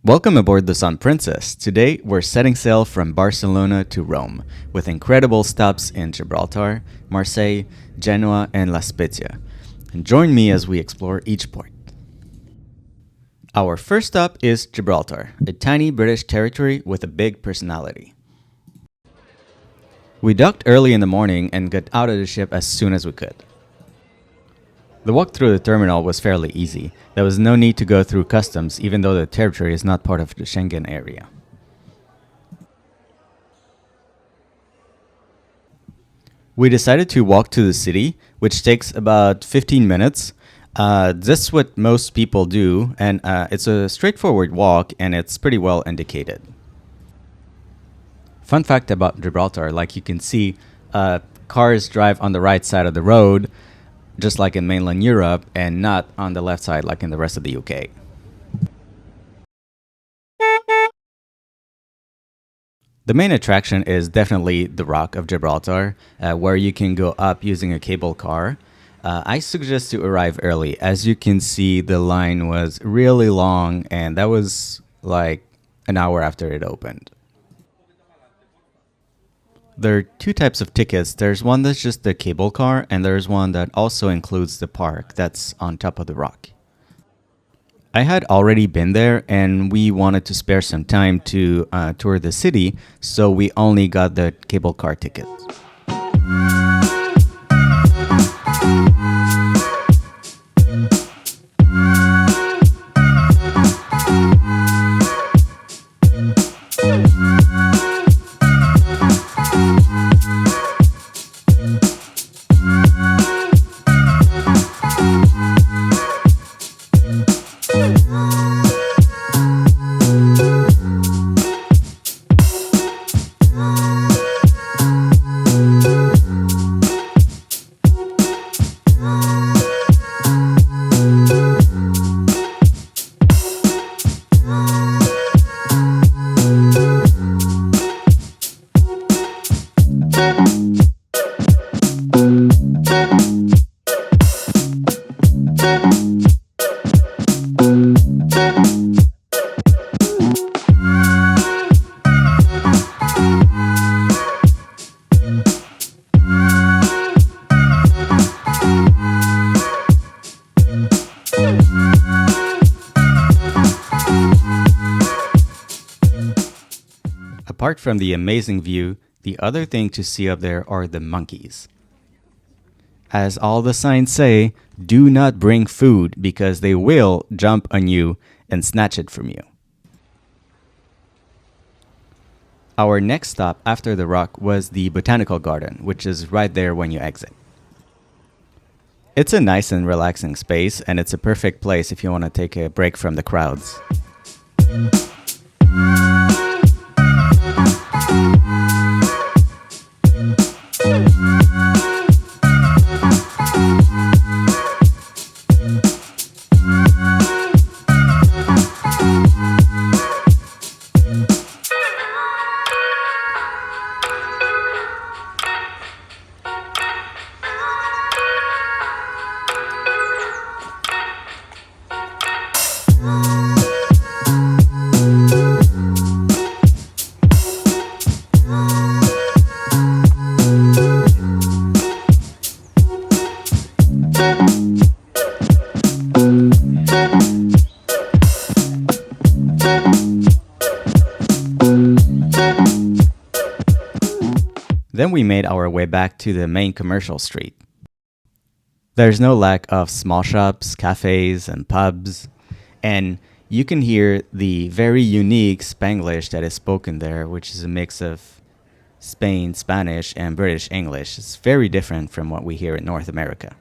Welcome aboard the Sun Princess. Today, we're setting sail from Barcelona to Rome, with incredible stops in Gibraltar, Marseille, Genoa, and La Spezia. And join me as we explore each port. Our first stop is Gibraltar, a tiny British territory with a big personality. We docked early in the morning and got out of the ship as soon as we could. The walk through the terminal was fairly easy. There was no need to go through customs, even though the territory is not part of the Schengen area. We decided to walk to the city, which takes about 15 minutes. That's what most people do, and it's a straightforward walk, and it's pretty well indicated. Fun fact about Gibraltar, like you can see, cars drive on the right side of the road, just like in mainland Europe, and not on the left side like in the rest of the UK. The main attraction is definitely the Rock of Gibraltar, where you can go up using a cable car. I suggest to arrive early. As you can see, the line was really long, and that was like an hour after it opened. There are two types of tickets. There's one that's just the cable car, and there's one that also includes the park that's on top of the rock. I had already been there, and we wanted to spare some time to tour the city, so we only got the cable car ticket. Apart from the amazing view, the other thing to see up there are the monkeys. As all the signs say, do not bring food because they will jump on you and snatch it from you. Our next stop after the rock was the Botanical Garden, which is right there when you exit. It's a nice and relaxing space, and it's a perfect place if you want to take a break from the crowds. Then we made our way back to the main commercial street. There's no lack of small shops, cafes, and pubs, and you can hear the very unique Spanglish that is spoken there, which is a mix of Spain, Spanish, and British English. It's very different from what we hear in North America.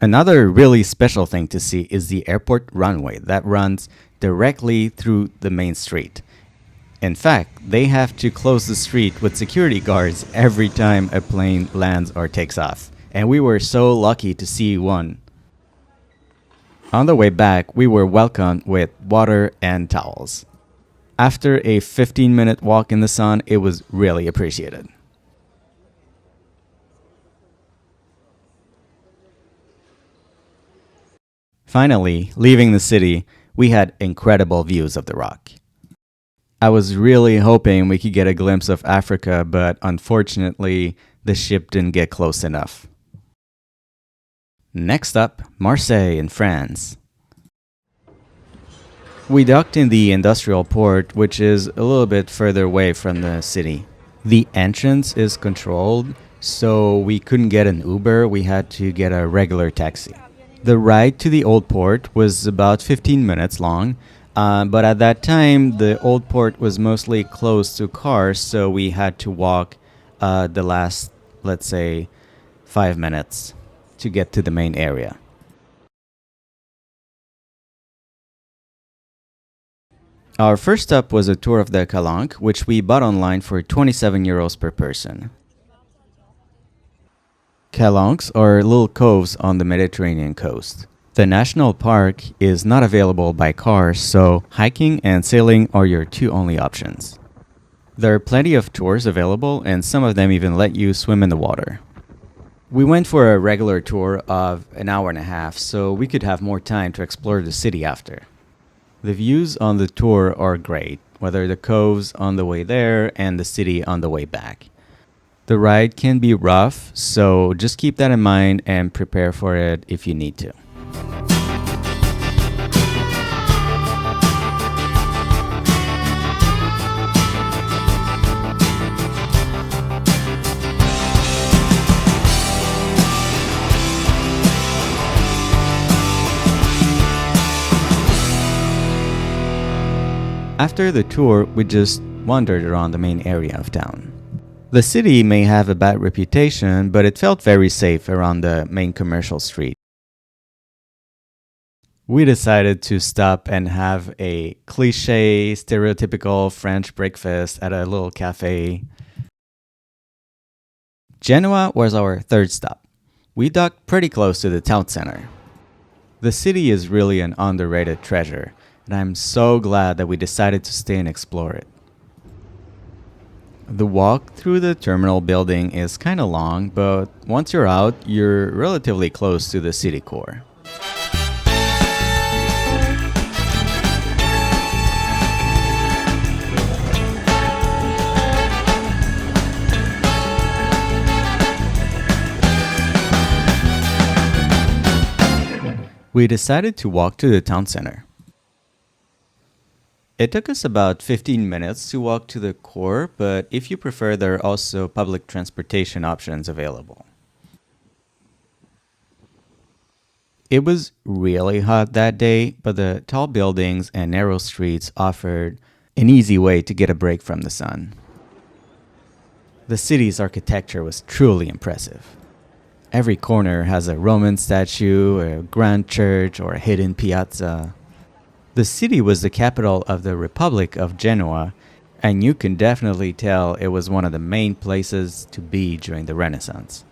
Another really special thing to see is the airport runway that runs directly through the main street. In fact, they have to close the street with security guards every time a plane lands or takes off, and we were so lucky to see one. On the way back, we were welcomed with water and towels. After a 15-minute walk in the sun, it was really appreciated. Finally, leaving the city, we had incredible views of the rock. I was really hoping we could get a glimpse of Africa, but unfortunately, the ship didn't get close enough. Next up, Marseille in France. We docked in the industrial port, which is a little bit further away from the city. The entrance is controlled, so we couldn't get an Uber, we had to get a regular taxi. The ride to the old port was about 15 minutes long, but at that time, the old port was mostly closed to cars, so we had to walk the last, let's say, 5 minutes to get to the main area. Our first stop was a tour of the Calanque, which we bought online for 27 euros per person. Calanques are little coves on the Mediterranean coast. The national park is not available by car, so hiking and sailing are your two only options. There are plenty of tours available, and some of them even let you swim in the water. We went for a regular tour of an hour and a half, so we could have more time to explore the city after. The views on the tour are great, whether the coves on the way there and the city on the way back. The ride can be rough, so just keep that in mind and prepare for it if you need to. After the tour, we just wandered around the main area of town. The city may have a bad reputation, but it felt very safe around the main commercial street. We decided to stop and have a cliché, stereotypical French breakfast at a little cafe. Genoa was our third stop. We docked pretty close to the town center. The city is really an underrated treasure, and I'm so glad that we decided to stay and explore it. The walk through the terminal building is kind of long, but once you're out, you're relatively close to the city core. We decided to walk to the town center. It took us about 15 minutes to walk to the core, but if you prefer, there are also public transportation options available. It was really hot that day, but the tall buildings and narrow streets offered an easy way to get a break from the sun. The city's architecture was truly impressive. Every corner has a Roman statue, a grand church, or a hidden piazza. The city was the capital of the Republic of Genoa, and you can definitely tell it was one of the main places to be during the Renaissance.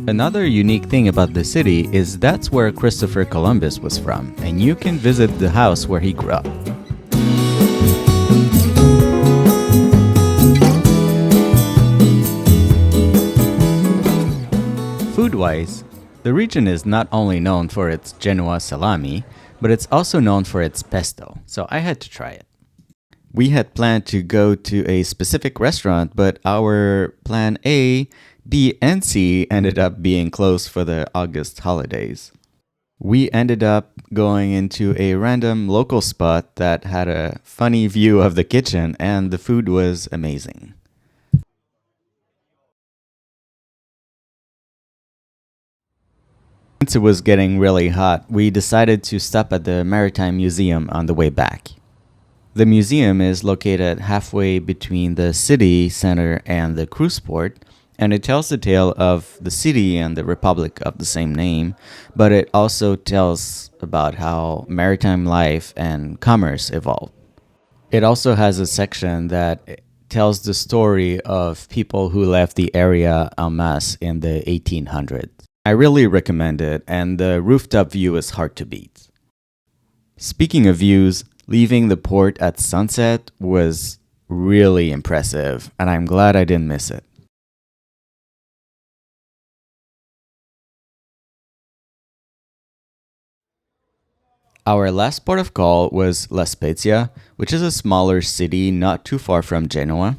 Another unique thing about the city is that's where Christopher Columbus was from, and you can visit the house where he grew up. Food-wise, the region is not only known for its Genoa salami, but it's also known for its pesto, so I had to try it. We had planned to go to a specific restaurant, but our plan A, B, and C ended up being closed for the August holidays. We ended up going into a random local spot that had a funny view of the kitchen, and the food was amazing. Since it was getting really hot, we decided to stop at the Maritime Museum on the way back. The museum is located halfway between the city center and the cruise port, and it tells the tale of the city and the republic of the same name, but it also tells about how maritime life and commerce evolved. It also has a section that tells the story of people who left the area en masse in the 1800s. I really recommend it, and the rooftop view is hard to beat. Speaking of views, leaving the port at sunset was really impressive, and I'm glad I didn't miss it. Our last port of call was La Spezia, which is a smaller city not too far from Genoa.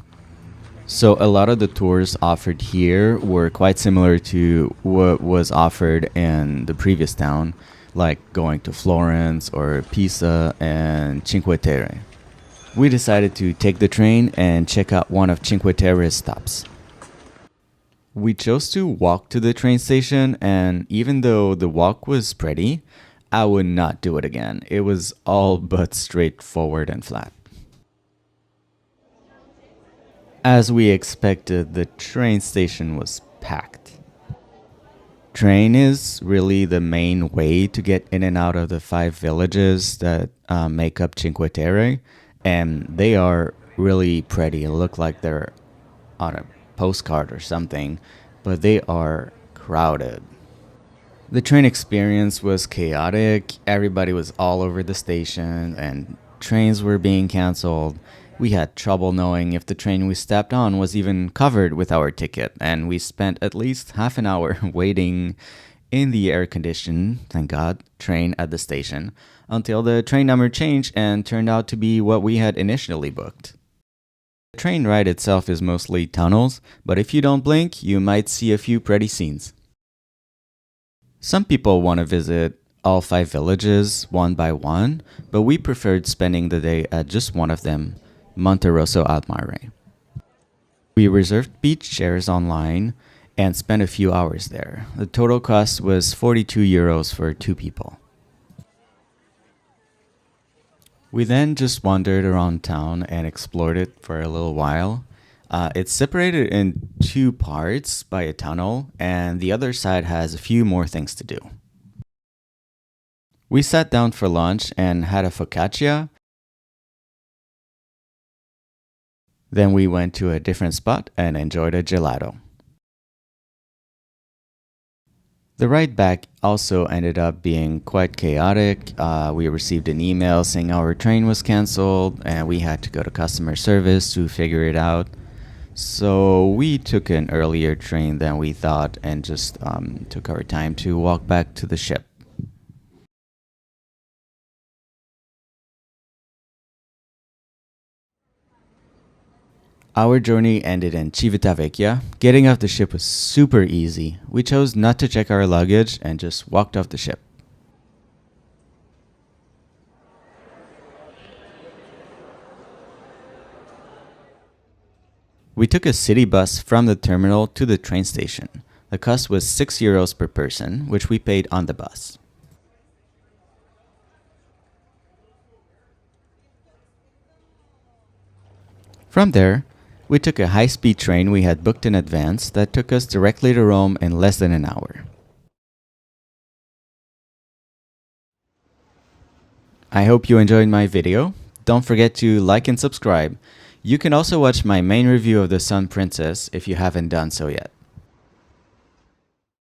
So a lot of the tours offered here were quite similar to what was offered in the previous town, like going to Florence or Pisa and Cinque Terre. We decided to take the train and check out one of Cinque Terre's stops. We chose to walk to the train station, and even though the walk was pretty, I would not do it again. It was all but straightforward and flat. As we expected, the train station was packed. Train is really the main way to get in and out of the 5 villages that make up Cinque Terre, and they are really pretty. It look like they're on a postcard or something, but they are crowded. The train experience was chaotic. Everybody was all over the station, and trains were being canceled. We had trouble knowing if the train we stepped on was even covered with our ticket, and we spent at least half an hour waiting in the air-conditioned, thank God, train at the station until the train number changed and turned out to be what we had initially booked. The train ride itself is mostly tunnels, but if you don't blink, you might see a few pretty scenes. Some people want to visit all 5 villages one by one, but we preferred spending the day at just one of them, Monterosso al Mare. We reserved beach chairs online and spent a few hours there. The total cost was 42 euros for 2 people. We then just wandered around town and explored it for a little while. It's separated in 2 parts by a tunnel, and the other side has a few more things to do. We sat down for lunch and had a focaccia. Then we went to a different spot and enjoyed a gelato. The ride back also ended up being quite chaotic. We received an email saying our train was canceled, and we had to go to customer service to figure it out. So we took an earlier train than we thought and just took our time to walk back to the ship. Our journey ended in Civitavecchia. Getting off the ship was super easy. We chose not to check our luggage and just walked off the ship. We took a city bus from the terminal to the train station. The cost was 6 euros per person, which we paid on the bus. From there, we took a high-speed train we had booked in advance that took us directly to Rome in less than an hour. I hope you enjoyed my video. Don't forget to like and subscribe. You can also watch my main review of the Sun Princess if you haven't done so yet.